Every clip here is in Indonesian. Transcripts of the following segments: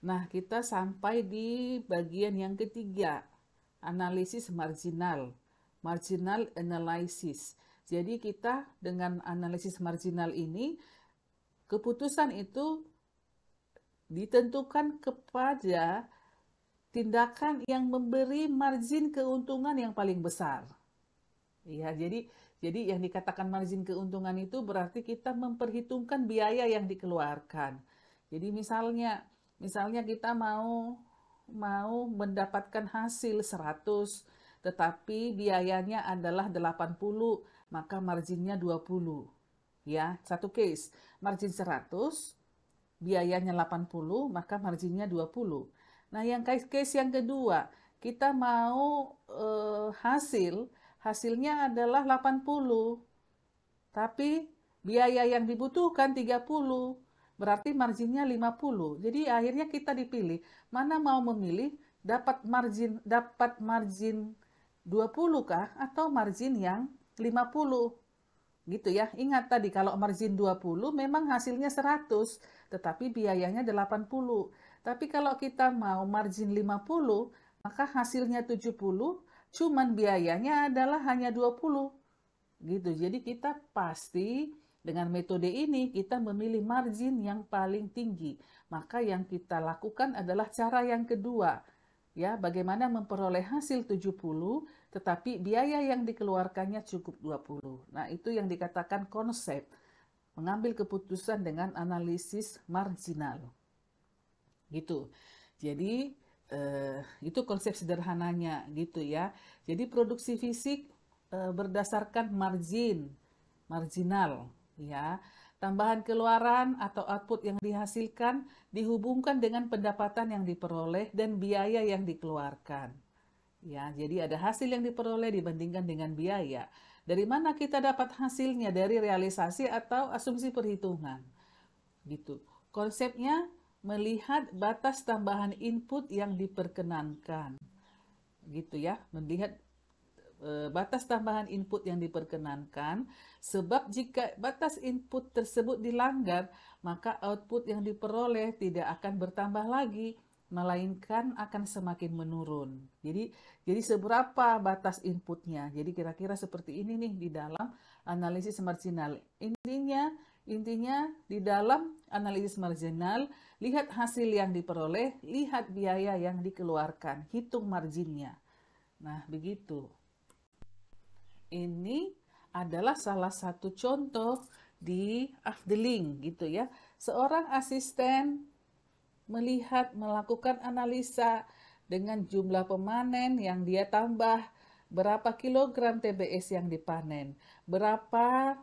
Nah, kita sampai di bagian yang ketiga, analisis marginal, marginal analysis. Jadi kita dengan analisis marginal ini, keputusan itu ditentukan kepada tindakan yang memberi margin keuntungan yang paling besar. Ya, jadi yang dikatakan margin keuntungan itu berarti kita memperhitungkan biaya yang dikeluarkan. Jadi misalnya kita mau mendapatkan hasil 100 tetapi biayanya adalah 80, maka marginnya 20. Ya, satu case, margin 100, biayanya 80, maka marginnya 20. Nah, yang case yang kedua, kita mau hasilnya adalah 80, tapi biaya yang dibutuhkan 30, berarti marginnya 50. Jadi akhirnya kita dipilih, mana mau memilih dapat margin 20 kah atau margin yang 50? Gitu ya. Ingat tadi kalau margin 20 memang hasilnya 100, tetapi biayanya 80. Tapi kalau kita mau margin 50, maka hasilnya 70, cuman biayanya adalah hanya 20. Gitu. Jadi kita pasti dengan metode ini kita memilih margin yang paling tinggi. Maka yang kita lakukan adalah cara yang kedua. Ya, bagaimana memperoleh hasil 70 tetapi biaya yang dikeluarkannya cukup 20. Nah, itu yang dikatakan konsep mengambil keputusan dengan analisis marginal. Gitu. Jadi itu konsep sederhananya gitu ya. Jadi produksi fisik berdasarkan marginal ya. Tambahan keluaran atau output yang dihasilkan dihubungkan dengan pendapatan yang diperoleh dan biaya yang dikeluarkan. Ya, jadi ada hasil yang diperoleh dibandingkan dengan biaya. Dari mana kita dapat hasilnya? Dari realisasi atau asumsi perhitungan. Gitu. Konsepnya melihat batas tambahan input yang diperkenankan. Gitu ya, melihat batas tambahan input yang diperkenankan, sebab jika batas input tersebut dilanggar, maka output yang diperoleh tidak akan bertambah lagi, melainkan akan semakin menurun. Jadi seberapa batas inputnya? Jadi kira-kira seperti ini nih di dalam analisis marginal. Intinya di dalam analisis marginal, lihat hasil yang diperoleh, lihat biaya yang dikeluarkan, hitung marginnya. Nah, begitu. Ini adalah salah satu contoh di Afdeling gitu ya. Seorang asisten melakukan analisa dengan jumlah pemanen yang dia tambah, berapa kilogram TBS yang dipanen, berapa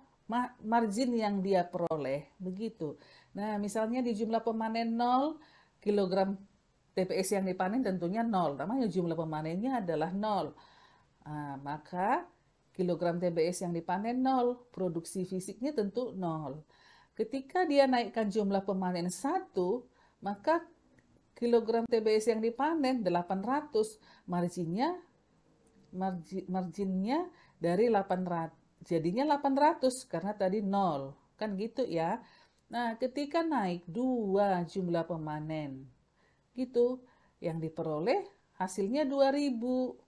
margin yang dia peroleh, begitu. Nah, misalnya di jumlah pemanen 0 kilogram TBS yang dipanen tentunya 0, namanya jumlah pemanennya adalah 0. Nah, maka kilogram TBS yang dipanen 0, produksi fisiknya tentu 0. Ketika dia naikkan jumlah pemanen 1, maka kilogram TBS yang dipanen 800, marginnya dari 800, jadinya 800 karena tadi 0, kan gitu ya. Nah, ketika naik 2 jumlah pemanen, gitu, yang diperoleh hasilnya 2000,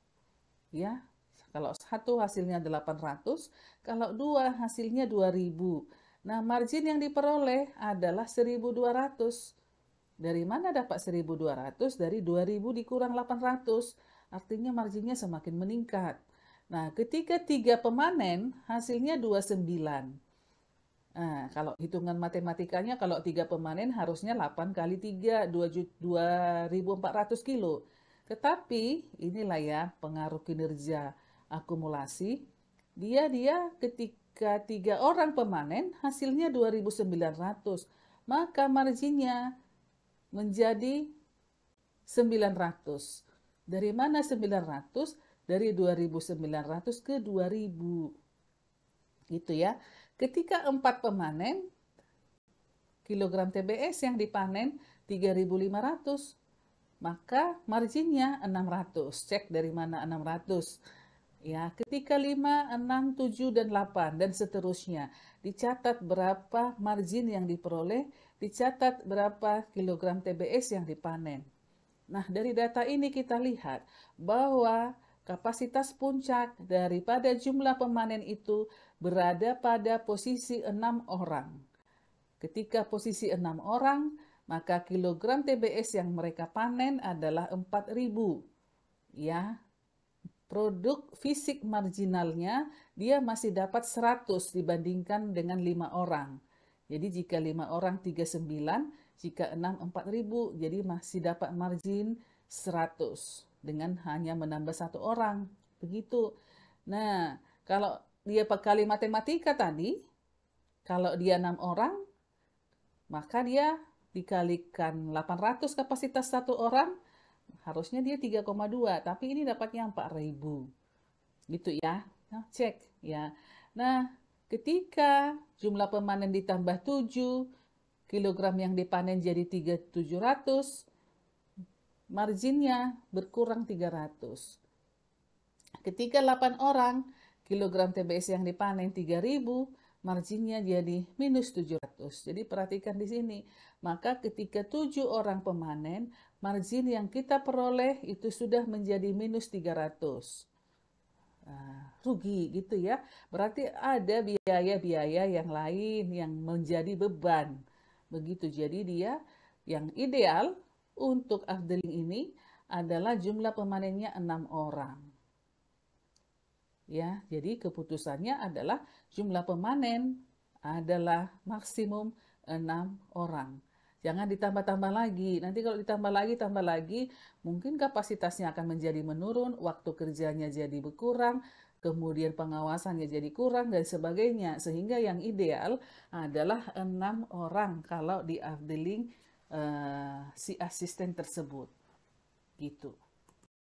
ya. Kalau satu hasilnya 800, kalau dua hasilnya 2000. Nah, margin yang diperoleh adalah 1200. Dari mana dapat 1200? Dari 2000 dikurang 800. Artinya marginnya semakin meningkat. Nah, ketika 3 pemanen, hasilnya 29. Nah, kalau hitungan matematikanya, kalau 3 pemanen harusnya 8 kali 3, 2400 kilo. Tetapi, inilah ya pengaruh kinerja akumulasi. Dia ketika 3 orang pemanen, hasilnya 2900. Maka marginnya menjadi 900. Dari mana 900? Dari 2900 ke 2000. Gitu ya. Ketika 4 pemanen, kilogram TBS yang dipanen 3.500, maka marginnya 600. Cek dari mana 600. Ya, ketika 5, 6, 7, dan 8, dan seterusnya. Dicatat berapa margin yang diperoleh dicatat berapa kilogram TBS yang dipanen. Nah, dari data ini kita lihat bahwa kapasitas puncak daripada jumlah pemanen itu berada pada posisi 6 orang. Ketika posisi 6 orang, maka kilogram TBS yang mereka panen adalah 4.000. Ya, produk fisik marginalnya dia masih dapat 100 dibandingkan dengan 5 orang. Jadi jika 5 orang 39, jika 6 4.000, jadi masih dapat margin 100 dengan hanya menambah 1 orang. Begitu. Nah, kalau dia kali matematika tadi, kalau dia 6 orang, maka dia dikalikan 800 kapasitas 1 orang, harusnya dia 3,2, tapi ini dapatnya 4.000. Gitu ya. Nah, cek ya. Nah, ketika jumlah pemanen ditambah 7, kilogram yang dipanen jadi 3.700, marginnya berkurang 300. Ketika 8 orang, kilogram TBS yang dipanen 3.000, marginnya jadi minus 700. Jadi perhatikan di sini. Maka ketika 7 orang pemanen, margin yang kita peroleh itu sudah menjadi minus 300. Rugi gitu ya. Berarti ada biaya-biaya yang lain yang menjadi beban. Begitu, jadi dia yang ideal untuk afdeling ini adalah jumlah pemanennya 6 orang. Ya, jadi keputusannya adalah jumlah pemanen adalah maksimum 6 orang. Jangan ditambah-tambah lagi. Nanti kalau ditambah lagi, tambah lagi, mungkin kapasitasnya akan menjadi menurun, waktu kerjanya jadi berkurang, kemudian pengawasannya jadi kurang, dan sebagainya. Sehingga yang ideal adalah 6 orang kalau di afdeling si asisten tersebut. Gitu.